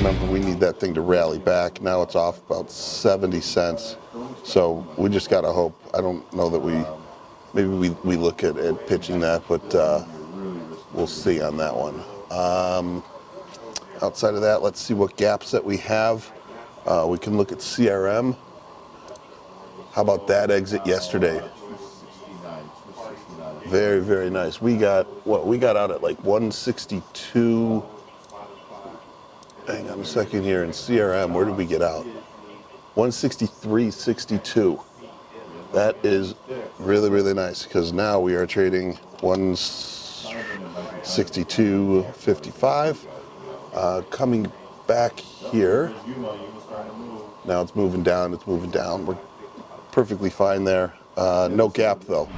Remember, we need that thing to rally back. Now it's off about 70 cents. So we just got to hope. I don't know that maybe we look at pitching that, but we'll see on that one. Outside of that, let's see what gaps that we have. We can look at CRM. How about that exit yesterday? Very, very nice. We got out at like 162. Hang on a second here. In CRM, where did we get out? 163.62. That is really, really nice because now we are trading 162.55. Coming back here. Now it's moving down. We're perfectly fine there. No gap though.